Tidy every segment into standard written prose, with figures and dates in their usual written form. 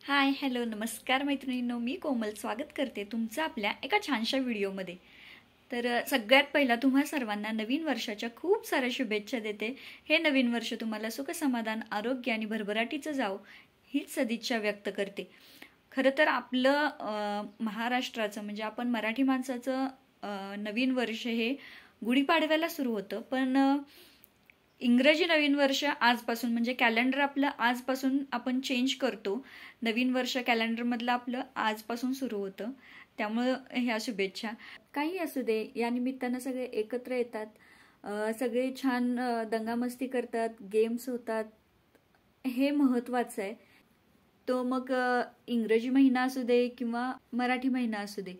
Hi hello नमस्कार मैत्रिणींनो, मी कोमल स्वागत करते तुमचं आपल्या एका छानशा व्हिडिओमध्ये। तर सगळ्यात पहिला तुम्हा सर्वांना नवीन वर्षाच्या खूप साऱ्या शुभेच्छा देते। हे नवीन वर्ष तुम्हाला सुख समाधान आरोग्य आणि भरभराटीचं जावो हीच सदिच्छा व्यक्त करते। खरं तर आपलं महाराष्ट्राचं म्हणजे आपण मराठी माणसाचं नवीन वर्ष हे गुढीपाडव्याला सुरू होतं, पण इंग्रजी नवीन वर्ष आजपासून म्हणजे कॅलेंडर आपलं आजपासून आपण चेंज करतो। नवीन वर्ष कॅलेंडरमधलं आपलं आजपासून सुरू होतं, त्यामुळे ह्या शुभेच्छा। काही असू दे, या निमित्तानं सगळे एकत्र येतात, सगळे छान दंगामस्ती करतात, गेम्स होतात, हे महत्त्वाचं आहे। तो मग इंग्रजी महिना असू दे किंवा मराठी महिना असू दे,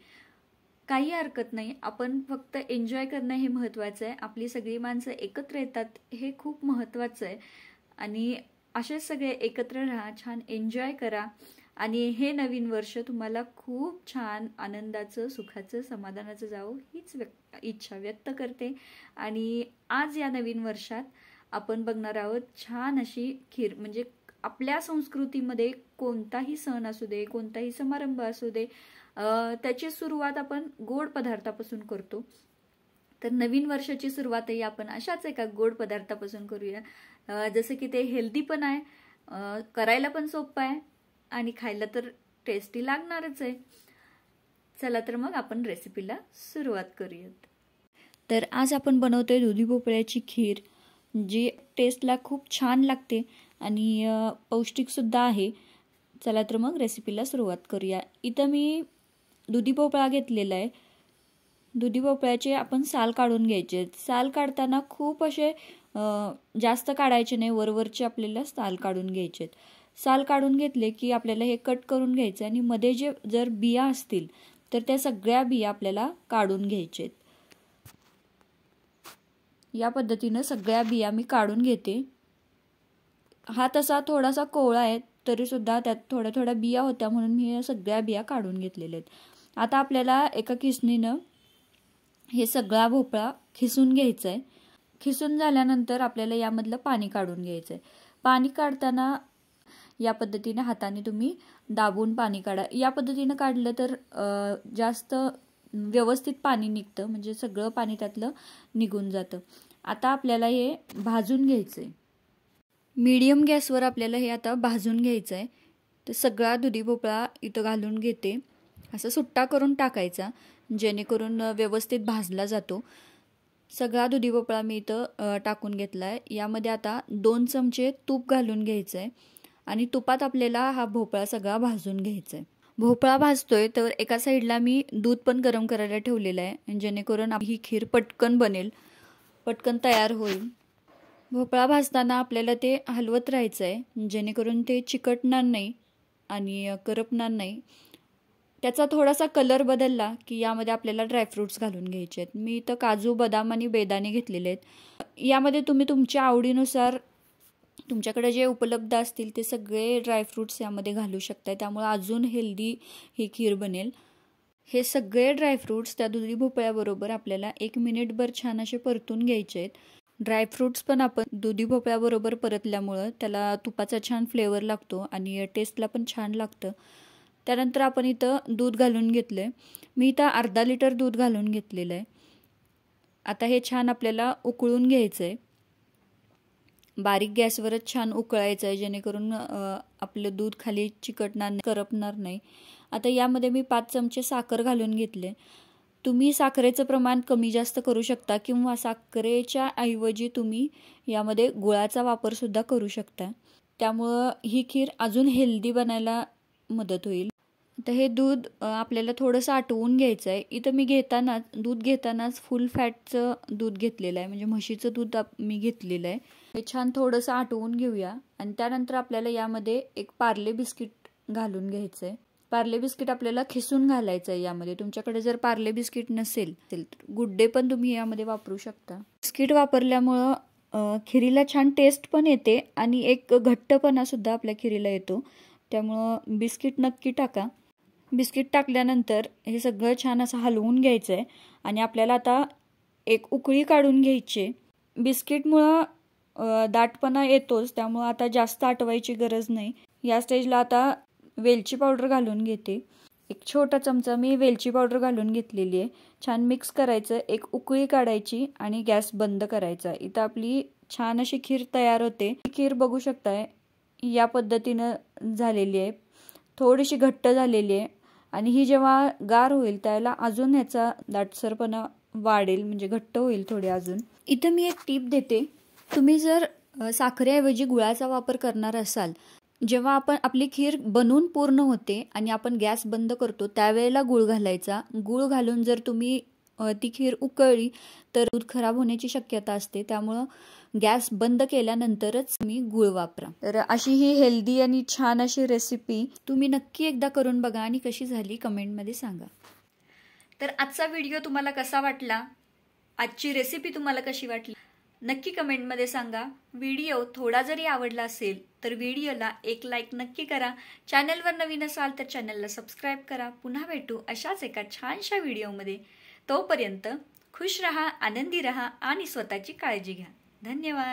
काही हरकत नाही। आपण फक्त एन्जॉय करणं हे महत्त्वाचं आहे। आपली सगळी माणसं एकत्र येतात हे खूप महत्त्वाचं आहे आणि असेच सगळे एकत्र राहा, छान एन्जॉय करा आणि हे नवीन वर्ष तुम्हाला खूप छान आनंदाचं, सुखाचं, समाधानाचं जावो हीच इच्छा व्यक्त करते। आणि आज या नवीन वर्षात आपण बघणार आहोत छान अशी खीर। म्हणजे आपल्या संस्कृतीमध्ये कोणताही सण असू दे, कोणताही समारंभ असू दे, त्याची सुरुवात आपण गोड पदार्थापासून करतो। तर नवीन वर्षाची सुरुवातही आपण अशाच एका गोड पदार्थापासून करूया, जसं की ते हेल्दी पण आहे, करायला पण सोपं आहे आणि खायला तर टेस्टी लागणारच आहे। चला तर मग आपण रेसिपीला सुरुवात करूयात। तर आज आपण बनवतोय दुधी भोपळ्याची खीर, जी टेस्टला खूप छान लागते आणि पौष्टिक सुद्धा आहे। चला तर मग रेसिपीला सुरुवात करूया। इथं मी दुधी भोपळा घेतलेला आहे। दुधी भोपळ्याचे आपण साल काढून घ्यायचे। साल काढताना खूप असे जास्त काढायचे नाही, वरवरचे आपल्याला साल काढून घ्यायचे। साल काढून घेतले की आपल्याला हे कट करून घ्यायचे आणि मध्ये जे जर बिया असतील तर त्या सगळ्या बिया आपल्याला काढून घ्यायचे। या पद्धतीने सगळ्या बिया मी काढून घेते। हा तसा थोडासा कोवळा आहे तरी सुद्धा त्यात थोड्या थोड्या बिया होत्या म्हणून मी या सगळ्या बिया काढून घेतलेल्या आहेत। आता आपल्याला एका खिसणीनं हे सगळा भोपळा खिसून घ्यायचा आहे। खिसून झाल्यानंतर आपल्याला यामधलं पाणी काढून घ्यायचं आहे। पाणी काढताना या पद्धतीने हाताने तुम्ही दाबून पाणी काढा। या पद्धतीने काढलं तर जास्त व्यवस्थित पाणी निघतं, म्हणजे सगळं पाणी त्यातलं निघून जातं। आता आपल्याला हे भाजून घ्यायचं आहे। मीडियम गॅसवर आपल्याला हे आता भाजून घ्यायचं आहे। तर सगळा दुधी भोपळा इथं घालून घेते, असं सुट्टा करून टाकायचा जेणेकरून व्यवस्थित भाजला जातो। सगळा दुधी भोपळा मी इथं टाकून घेतला आहे। यामध्ये आता 2 चमचे तूप घालून घ्यायचं आहे आणि तुपात आपल्याला हा भोपळा सगळा भाजून घ्यायचा आहे। भोपळा भाजतोय तर एका साईडला मी दूध पण गरम करायला ठेवलेलं आहे, जेणेकरून ही खीर पटकन बनेल, पटकन तयार होईल। भोपळा भाजताना आपल्याला ते हलवत राहायचं आहे जेणेकरून ते चिकटणार नाही आणि करपणार नाही। त्याचा थोडासा कलर बदलला की यामध्ये आपल्याला ड्रायफ्रूट्स घालून घ्यायचे आहेत। मी इथं काजू, बदाम आणि बेदाणे घेतलेले आहेत। यामध्ये तुम्ही तुमच्या आवडीनुसार तुमच्याकडे जे उपलब्ध असतील ते सगळे ड्रायफ्रूट्स यामध्ये घालू शकता, त्यामुळे अजून हेल्दी ही खीर बनेल। हे सगळे ड्रायफ्रूट्स त्या दुधी भोपळ्याबरोबर आपल्याला 1 मिनिटभर छान असे परतून घ्यायचे आहेत। ड्रायफ्रूट्स पण आपण दुधी भोपळ्याबरोबर परतल्यामुळं त्याला तुपाचा छान फ्लेवर लागतो आणि टेस्टला पण छान लागतं। त्यानंतर आपण इथं दूध घालून घेतलं आहे। मी इथं अर्धा लिटर दूध घालून घेतलेलं आहे। आता हे छान आपल्याला उकळून घ्यायचं आहे। बारीक गॅसवरच छान उकळायचं आहे जेणेकरून आपलं दूध खाली चिकटणार नाही, करपणार नाही। आता यामध्ये मी 5 चमचे साखर घालून घेतले। तुम्ही साखरेचं प्रमाण कमी जास्त करू शकता किंवा साखरेच्या ऐवजी तुम्ही यामध्ये गुळाचा वापर सुद्धा करू शकता, त्यामुळं ही खीर अजून हेल्दी बनायला मदत होईल। आता हे दूध आपल्याला थोडंसं आटवून घ्यायचं आहे। इथं मी दूध घेतानाच फुल फॅटचं दूध घेतलेलं आहे, म्हणजे म्हशीचं दूध मी घेतलेलं आहे। हे छान थोडंसं आटवून घेऊया आणि त्यानंतर आपल्याला यामध्ये एक पार्ले बिस्किट घालून घ्यायचं आहे। पार्ले बिस्किट आपल्याला खिसून घालायचं आहे यामध्ये। तुमच्याकडे जर पार्ले बिस्किट नसेल तर गुड डे पण तुम्ही यामध्ये वापरू शकता। बिस्किट वापरल्यामुळं खिरीला छान टेस्ट पण येते आणि एक घट्टपणा सुद्धा आपल्या खिरीला येतो, त्यामुळं बिस्किट नक्की टाका। बिस्किट टाकल्यानंतर हे सगळं छान असं हलवून घ्यायचं आहे आणि आपल्याला आता एक उकळी काढून घ्यायची। बिस्किटमुळं दाटपणा येतोच, त्यामुळं आता जास्त आटवायची गरज नाही। या स्टेजला आता वेलची पावडर घालून घेते। एक छोटा चमचा मी वेलची पावडर घालून घेतलेली आहे। छान मिक्स करायचं, एक उकळी काढायची आणि गॅस बंद करायचा। इथं आपली छान अशी खीर तयार होते। खीर बघू शकताय या पद्धतीनं झालेली आहे, थोडीशी घट्ट झालेली आहे आणि ही जेव्हा गार होईल त्याला अजून ह्याचा दाटसरपणा वाढेल, म्हणजे घट्ट होईल थोडी अजून। इथं मी एक टीप देते, तुम्ही जर साखरेऐवजी गुळाचा वापर करणार असाल, जेव्हा आपण आपली खीर बनवून पूर्ण होते आणि आपण गॅस बंद करतो त्यावेळेला गुळ घालायचा। गुळ घालून जर तुम्ही ती खीर उकळली तर दूध खराब होण्याची शक्यता असते, त्यामुळं गॅस बंद केल्यानंतरच तुम्ही गुळ वापरा। तर अशी ही हेल्दी आणि छान अशी रेसिपी तुम्ही नक्की एकदा करून बघा आणि कशी झाली कमेंटमध्ये सांगा। तर आजचा व्हिडिओ तुम्हाला कसा वाटला, आजची रेसिपी तुम्हाला कशी वाटली नक्की कमेंटमध्ये सांगा। व्हिडिओ थोडा जरी आवडला असेल तर व्हिडिओला एक लाईक नक्की करा। चॅनलवर नवीन असाल तर चॅनलला सबस्क्राईब करा। पुन्हा भेटू अशाच एका छानशा व्हिडिओमध्ये। तोपर्यंत खुश रहा, आनंदी रहा आणि स्वतःची काळजी घ्या। धन्यवाद।